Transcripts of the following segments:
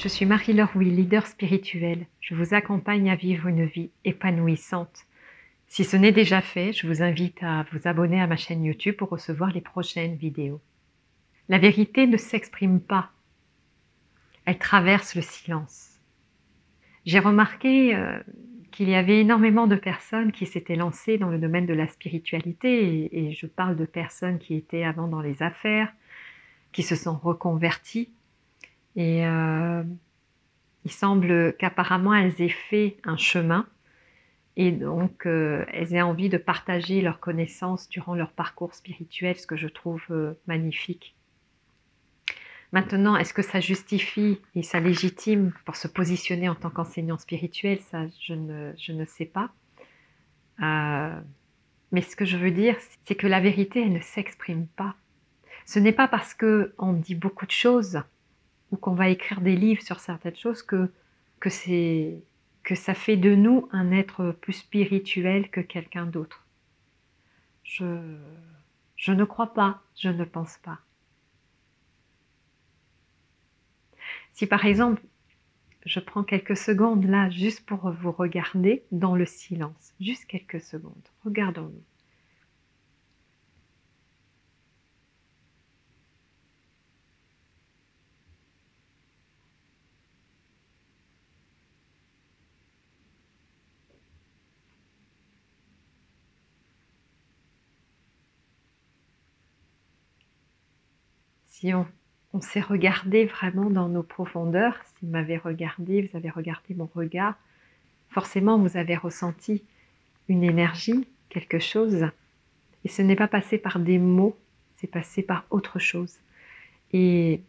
Je suis Marie-Laure Will, leader spirituel. Je vous accompagne à vivre une vie épanouissante. Si ce n'est déjà fait, je vous invite à vous abonner à ma chaîne YouTube pour recevoir les prochaines vidéos. La vérité ne s'exprime pas. Elle traverse le silence. J'ai remarqué qu'il y avait énormément de personnes qui s'étaient lancées dans le domaine de la spiritualité et je parle de personnes qui étaient avant dans les affaires, qui se sont reconverties et il semble qu'apparemment elles aient fait un chemin et donc elles aient envie de partager leurs connaissances durant leur parcours spirituel, ce que je trouve magnifique. Maintenant, est-ce que ça justifie et ça légitime pour se positionner en tant qu'enseignant spirituel? Ça, je ne sais pas. Mais ce que je veux dire, c'est que la vérité, elle ne s'exprime pas. Ce n'est pas parce qu'on dit beaucoup de choses ou qu'on va écrire des livres sur certaines choses que ça fait de nous un être plus spirituel que quelqu'un d'autre. Je ne crois pas, je ne pense pas. Si par exemple, je prends quelques secondes là, juste pour vous regarder dans le silence, juste quelques secondes, regardons-nous. Si on s'est regardé vraiment dans nos profondeurs, si vous m'avez regardé, vous avez regardé mon regard, forcément vous avez ressenti une énergie, quelque chose, et ce n'est pas passé par des mots, c'est passé par autre chose. Et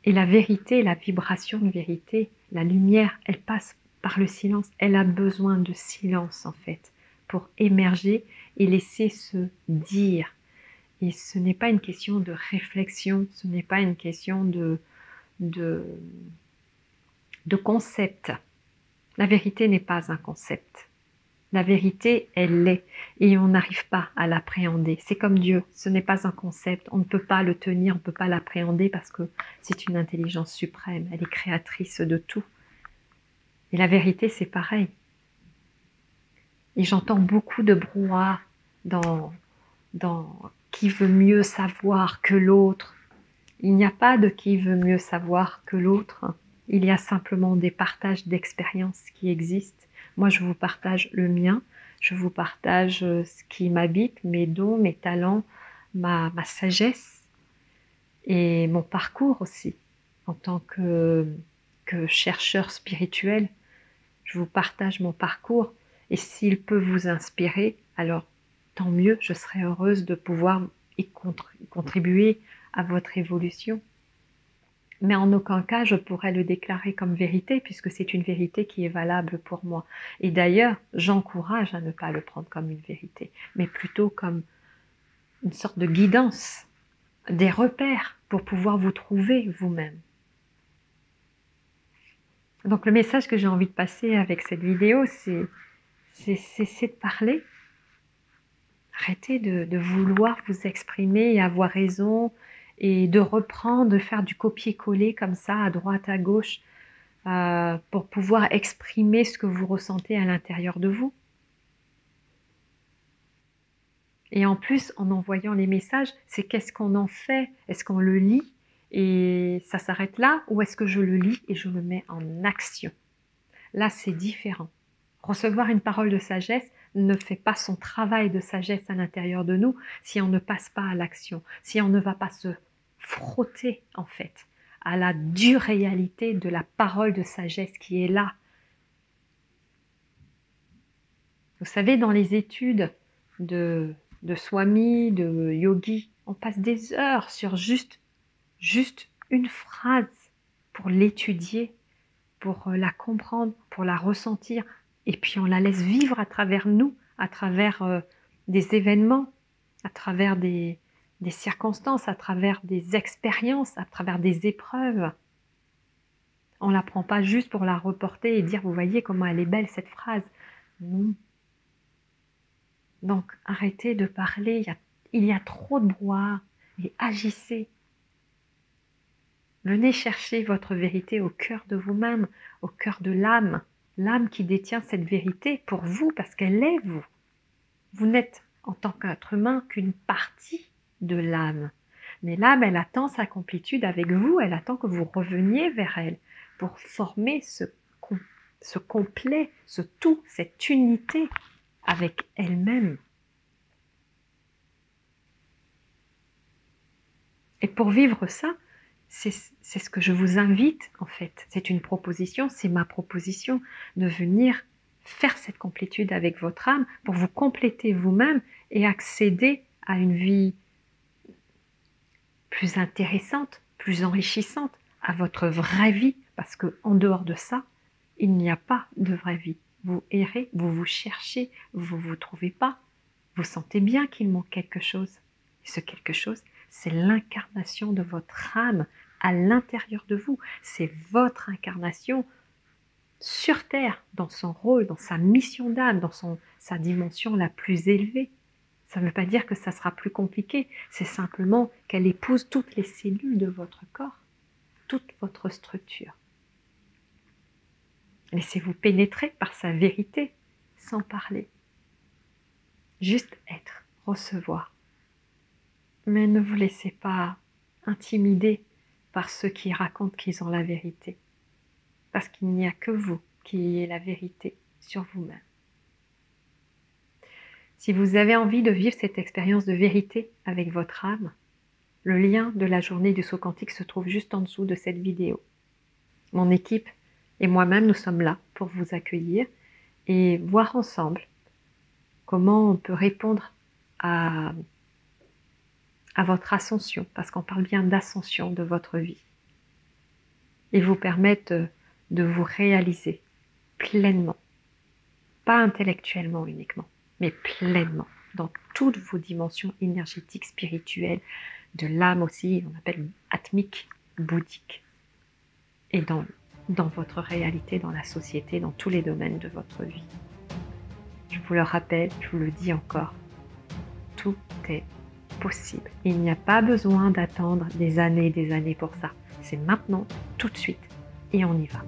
la vérité, la vibration de vérité, la lumière, elle passe par le silence. Elle a besoin de silence en fait, pour émerger et laisser se dire. Et ce n'est pas une question de réflexion, ce n'est pas une question de concept. La vérité n'est pas un concept. La vérité, elle l'est, et on n'arrive pas à l'appréhender. C'est comme Dieu, ce n'est pas un concept, on ne peut pas le tenir, on ne peut pas l'appréhender parce que c'est une intelligence suprême, elle est créatrice de tout. Et la vérité, c'est pareil. Et j'entends beaucoup de brouhaha dans qui veut mieux savoir que l'autre. Il n'y a pas de qui veut mieux savoir que l'autre. Il y a simplement des partages d'expériences qui existent. Moi, je vous partage le mien. Je vous partage ce qui m'habite, mes dons, mes talents, ma sagesse et mon parcours aussi. En tant que chercheur spirituel, je vous partage mon parcours. Et s'il peut vous inspirer, alors tant mieux, je serai heureuse de pouvoir y contribuer à votre évolution. Mais en aucun cas, je pourrais le déclarer comme vérité, puisque c'est une vérité qui est valable pour moi. Et d'ailleurs, j'encourage à ne pas le prendre comme une vérité, mais plutôt comme une sorte de guidance, des repères pour pouvoir vous trouver vous-même. Donc le message que j'ai envie de passer avec cette vidéo, c'est de parler. Arrêtez de vouloir vous exprimer et avoir raison, et de reprendre, de faire du copier-coller comme ça, à droite, à gauche, pour pouvoir exprimer ce que vous ressentez à l'intérieur de vous. Et en plus, en envoyant les messages, c'est qu'est-ce qu'on en fait? Est-ce qu'on le lit et ça s'arrête là? Ou est-ce que je le lis et je le mets en action? Là, c'est différent. Recevoir une parole de sagesse ne fait pas son travail de sagesse à l'intérieur de nous si on ne passe pas à l'action, si on ne va pas se frotter en fait à la dure réalité de la parole de sagesse qui est là. Vous savez, dans les études de swami, de yogi, on passe des heures sur juste une phrase pour l'étudier, pour la comprendre, pour la ressentir, et puis on la laisse vivre à travers nous, à travers des événements, à travers des circonstances, à travers des expériences, à travers des épreuves. On ne la prend pas juste pour la reporter et dire, vous voyez comment elle est belle cette phrase. Non. Donc arrêtez de parler, il y a trop de brouhaha, et agissez. Venez chercher votre vérité au cœur de vous-même, au cœur de l'âme. L'âme qui détient cette vérité pour vous parce qu'elle est vous. Vous n'êtes en tant qu'être humain qu'une partie de l'âme. Mais l'âme, elle attend sa complétude avec vous, elle attend que vous reveniez vers elle pour former ce complet, ce tout, cette unité avec elle-même. Et pour vivre ça, c'est ce que je vous invite en fait. C'est une proposition, c'est ma proposition de venir faire cette complétude avec votre âme pour vous compléter vous-même et accéder à une vie plus intéressante, plus enrichissante, à votre vraie vie, parce que en dehors de ça, il n'y a pas de vraie vie. Vous errez, vous vous cherchez, vous ne vous trouvez pas, vous sentez bien qu'il manque quelque chose. Et ce quelque chose, c'est l'incarnation de votre âme à l'intérieur de vous. C'est votre incarnation sur Terre, dans son rôle, dans sa mission d'âme, dans sa dimension la plus élevée. Ça ne veut pas dire que ça sera plus compliqué, c'est simplement qu'elle épouse toutes les cellules de votre corps, toute votre structure. Laissez-vous pénétrer par sa vérité, sans parler. Juste être, recevoir. Mais ne vous laissez pas intimider par ceux qui racontent qu'ils ont la vérité. Parce qu'il n'y a que vous qui ayez la vérité sur vous-même. Si vous avez envie de vivre cette expérience de vérité avec votre âme, le lien de la journée du saut quantique se trouve juste en dessous de cette vidéo. Mon équipe et moi-même, nous sommes là pour vous accueillir et voir ensemble comment on peut répondre à votre ascension, parce qu'on parle bien d'ascension de votre vie, et vous permettre de vous réaliser pleinement, pas intellectuellement uniquement, mais pleinement, dans toutes vos dimensions énergétiques, spirituelles, de l'âme aussi, on appelle atmique, bouddhique, et dans votre réalité, dans la société, dans tous les domaines de votre vie. Je vous le rappelle, je vous le dis encore, tout est possible. Il n'y a pas besoin d'attendre des années et des années pour ça. C'est maintenant, tout de suite, et on y va.